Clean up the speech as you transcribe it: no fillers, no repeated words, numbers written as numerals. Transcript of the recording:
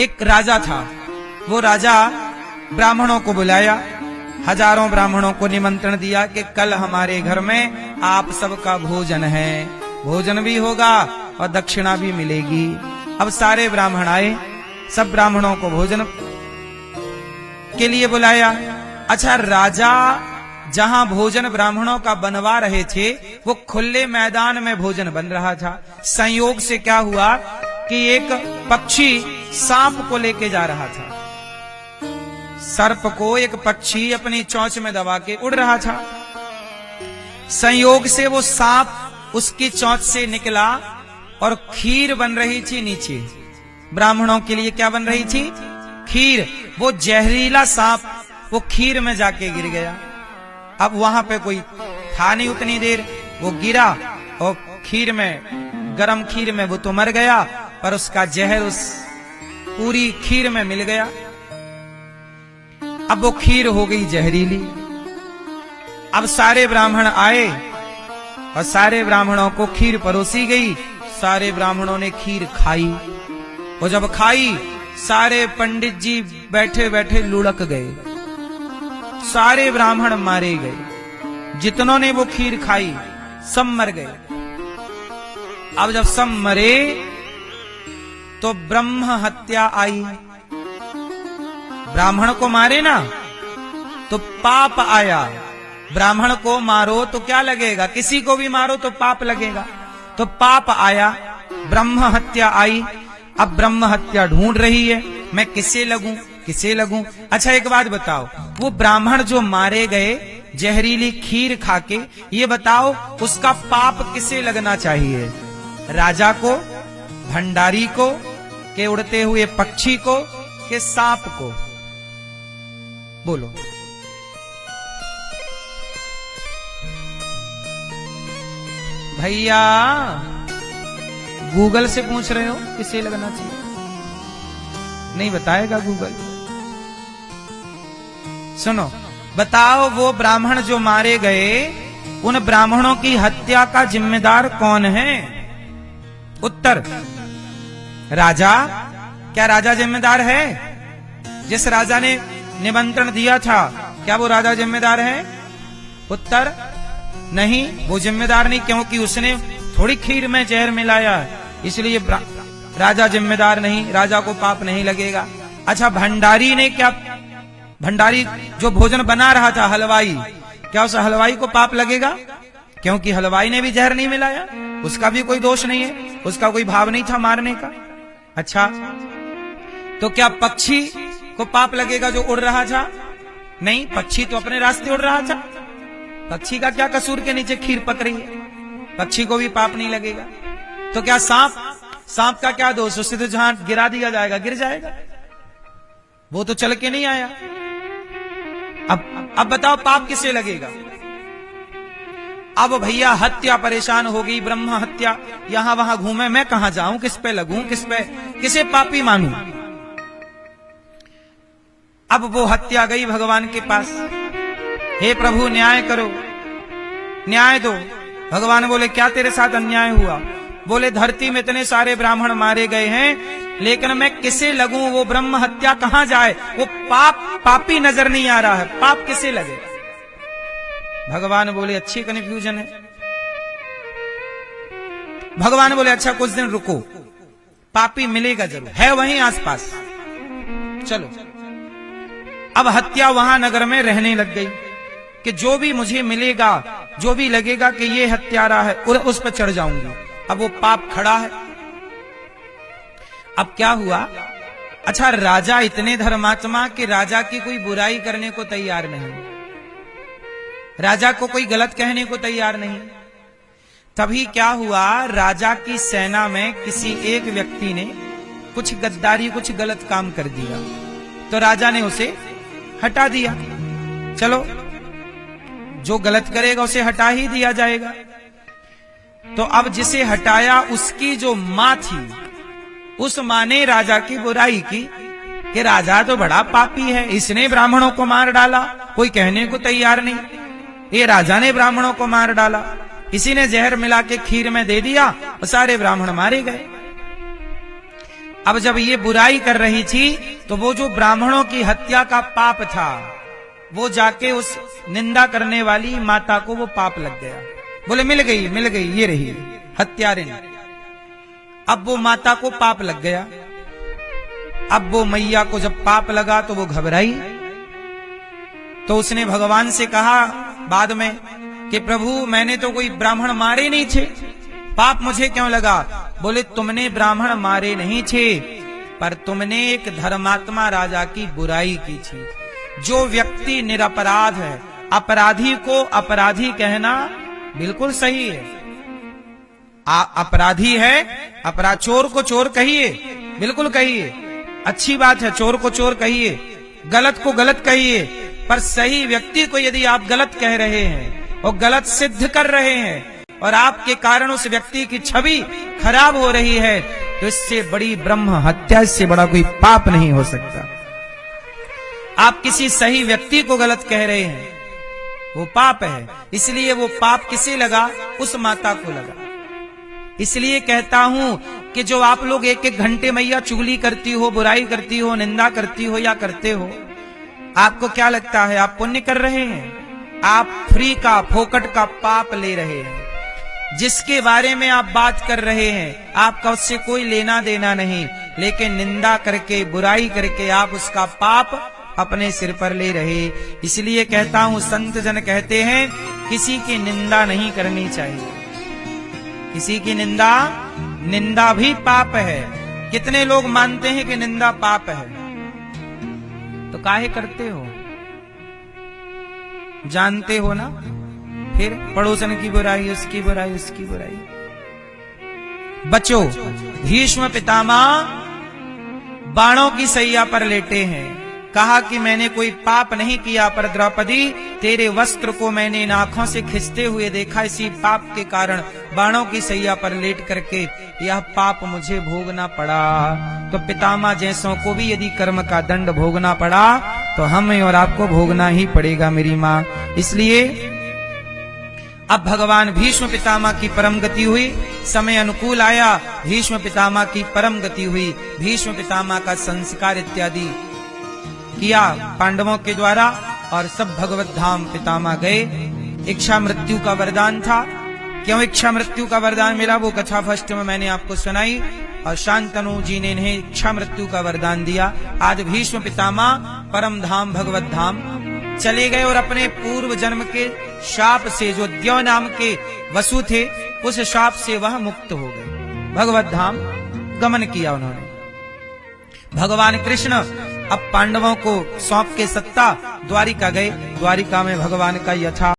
एक राजा था। वो राजा ब्राह्मणों को बुलाया, हजारों ब्राह्मणों को निमंत्रण दिया कि कल हमारे घर में आप सबका भोजन है, भोजन भी होगा और दक्षिणा भी मिलेगी। अब सारे ब्राह्मण आए, सब ब्राह्मणों को भोजन के लिए बुलाया। अच्छा, राजा जहां भोजन ब्राह्मणों का बनवा रहे थे वो खुले मैदान में भोजन बन रहा था। संयोग से क्या हुआ कि एक पक्षी सांप को लेके जा रहा था। सर्प को एक पक्षी अपनी चोंच में दबा के उड़ रहा था। संयोग से वो सांप उसकी चोंच से निकला और खीर बन रही थी नीचे। ब्राह्मणों के लिए क्या बन रही थी? खीर। वो जहरीला सांप वो खीर में जाके गिर गया। अब वहां पे कोई था नहीं उतनी देर, वो गिरा और खीर में, गरम खीर में वो तो मर गया, पर उसका जहर उस पूरी खीर में मिल गया। अब वो खीर हो गई जहरीली। अब सारे ब्राह्मण आए और सारे ब्राह्मणों को खीर परोसी गई। सारे ब्राह्मणों ने खीर खाई और जब खाई सारे पंडित जी बैठे बैठे लुढ़क गए। सारे ब्राह्मण मारे गए। जितनों ने वो खीर खाई सब मर गए। अब जब सब मरे तो ब्रह्म हत्या आई। ब्राह्मण को मारे ना तो पाप आया। ब्राह्मण को मारो तो क्या लगेगा? किसी को भी मारो तो पाप लगेगा। तो पाप आया, ब्रह्म हत्या आई। अब ब्रह्म हत्या ढूंढ रही है, मैं किसे लगूं, किसे लगूं। अच्छा, एक बात बताओ, वो ब्राह्मण जो मारे गए जहरीली खीर खाके, ये बताओ उसका पाप किसे लगना चाहिए? राजा को, भंडारी को, के उड़ते हुए पक्षी को, के सांप को? बोलो। भैया गूगल से पूछ रहे हो किसे लगना चाहिए? नहीं बताएगा गूगल। सुनो, बताओ वो ब्राह्मण जो मारे गए, उन ब्राह्मणों की हत्या का जिम्मेदार कौन है? उत्तर, राजा। क्या राजा जिम्मेदार है? जिस राजा ने निमंत्रण दिया था, क्या वो राजा जिम्मेदार है? उत्तर, नहीं, वो जिम्मेदार नहीं, क्योंकि उसने थोड़ी खीर में जहर मिलाया, इसलिए राजा जिम्मेदार नहीं, राजा को पाप नहीं लगेगा। अच्छा, भंडारी ने क्या, भंडारी जो भोजन बना रहा था, हलवाई, क्या उस हलवाई को पाप लगेगा? क्योंकि हलवाई ने भी जहर नहीं मिलाया, उसका भी कोई दोष नहीं है, उसका कोई भाव नहीं था मारने का। अच्छा, तो क्या पक्षी को पाप लगेगा जो उड़ रहा था? नहीं, पक्षी तो अपने रास्ते उड़ रहा था। पक्षी का क्या कसूर के नीचे खीर पक रही है? पक्षी को भी पाप नहीं लगेगा। तो क्या सांप, सांप का क्या दोष? उससे तो जहां गिरा दिया जाएगा गिर जाएगा, वो तो चल के नहीं आया। अब बताओ पाप किसे लगेगा? अब भैया हत्या परेशान हो गई, ब्रह्म हत्या, यहां वहां घूमे, मैं कहां जाऊं, किस पे लगूं, किस पे, किसे पापी मानूं? अब वो हत्या गई भगवान के पास। हे प्रभु न्याय करो, न्याय दो। भगवान बोले क्या तेरे साथ अन्याय हुआ? बोले धरती में इतने सारे ब्राह्मण मारे गए हैं, लेकिन मैं किसे लगूं? वो ब्रह्म हत्या कहां जाए? वो पापी नजर नहीं आ रहा है, पाप किसे लगे? भगवान बोले अच्छी कन्फ्यूजन है। भगवान बोले अच्छा कुछ दिन रुको, पापी मिलेगा जरूर, है वहीं आसपास, चलो। अब हत्या वहां नगर में रहने लग गई कि जो भी मुझे मिलेगा, जो भी लगेगा कि ये हत्यारा है, उस पर चढ़ जाऊंगी। अब वो पाप खड़ा है। अब क्या हुआ? अच्छा, राजा इतने धर्मात्मा कि राजा की कोई बुराई करने को तैयार नहीं, राजा को कोई गलत कहने को तैयार नहीं। तभी क्या हुआ, राजा की सेना में किसी एक व्यक्ति ने कुछ गद्दारी, कुछ गलत काम कर दिया, तो राजा ने उसे हटा दिया। चलो, जो गलत करेगा उसे हटा ही दिया जाएगा। तो अब जिसे हटाया उसकी जो मां थी, उस मां ने राजा की बुराई की कि राजा तो बड़ा पापी है, इसने ब्राह्मणों को मार डाला, कोई कहने को तैयार नहीं, ये राजा ने ब्राह्मणों को मार डाला, इसी ने जहर मिला के खीर में दे दिया और सारे ब्राह्मण मारे गए। अब जब ये बुराई कर रही थी तो वो जो ब्राह्मणों की हत्या का पाप था, वो जाके उस निंदा करने वाली माता को वो पाप लग गया। बोले मिल गई ये रही हत्यारिन। अब वो माता को पाप लग गया। अब वो मैया को जब पाप लगा तो वो घबराई, तो उसने भगवान से कहा बाद में कि प्रभु मैंने तो कोई ब्राह्मण मारे नहीं थे, पाप मुझे क्यों लगा? बोले तुमने ब्राह्मण मारे नहीं थे, पर तुमने एक धर्मात्मा राजा की बुराई की थी। जो व्यक्ति निरपराध है, अपराधी को अपराधी कहना बिल्कुल सही है। अपराधी है, अपराध, चोर को चोर कहिए, बिल्कुल कहिए, अच्छी बात है, चोर को चोर कहिए, गलत को गलत कहिए, पर सही व्यक्ति को यदि आप गलत कह रहे हैं और गलत सिद्ध कर रहे हैं और आपके कारण उस व्यक्ति की छवि खराब हो रही है, तो इससे बड़ी ब्रह्म हत्या, इससे बड़ा कोई पाप नहीं हो सकता। आप किसी सही व्यक्ति को गलत कह रहे हैं, वो पाप है। इसलिए वो पाप किसे लगा? उस माता को लगा। इसलिए कहता हूं कि जो आप लोग एक एक घंटे मैया चुगली करती हो, बुराई करती हो, निंदा करती हो या करते हो, आपको क्या लगता है आप पुण्य कर रहे हैं? आप फ्री का, फोकट का पाप ले रहे हैं। जिसके बारे में आप बात कर रहे हैं आपका उससे कोई लेना देना नहीं, लेकिन निंदा करके, बुराई करके आप उसका पाप अपने सिर पर ले रहे। इसलिए कहता हूं, संत जन कहते हैं किसी की निंदा नहीं करनी चाहिए। किसी की निंदा भी पाप है। कितने लोग मानते हैं कि निंदा पाप है, तो काहे करते हो? जानते हो ना, फिर पड़ोसन की बुराई, उसकी बुराई, उसकी बुराई। बचो, भीष्म पितामह बाणों की सैया पर लेटे हैं। कहा कि मैंने कोई पाप नहीं किया, पर द्रौपदी तेरे वस्त्र को मैंने इन आंखों से खिंचते हुए देखा, इसी पाप के कारण बाणों की सैया पर लेट करके यह पाप मुझे भोगना पड़ा। तो पितामह जैसों को भी यदि कर्म का दंड भोगना पड़ा तो हमें और आपको भोगना ही पड़ेगा मेरी माँ। इसलिए अब भगवान भीष्म पितामह की परम गति हुई, समय अनुकूल आया, भीष्म पितामह की परम गति हुई। भीष्म पितामह का संस्कार इत्यादि किया पांडवों के द्वारा और सब भगवत धाम पितामह गए। इच्छा मृत्यु का वरदान था। क्यों इच्छा मृत्यु का वरदान मिला वो कथा फर्स्ट में मैंने आपको सुनाई, और शांतनु जी ने इन्हें इच्छा मृत्यु का वरदान दिया। आज भीष्म पितामह परम धाम भगवत धाम चले गए और अपने पूर्व जन्म के शाप से, जो द्यौ नाम के वसु थे, उस शाप से वह मुक्त हो गए। भगवत धाम गमन किया उन्होंने। भगवान कृष्ण अब पांडवों को सौंप के सत्ता द्वारिका गए। द्वारिका में भगवान का यथा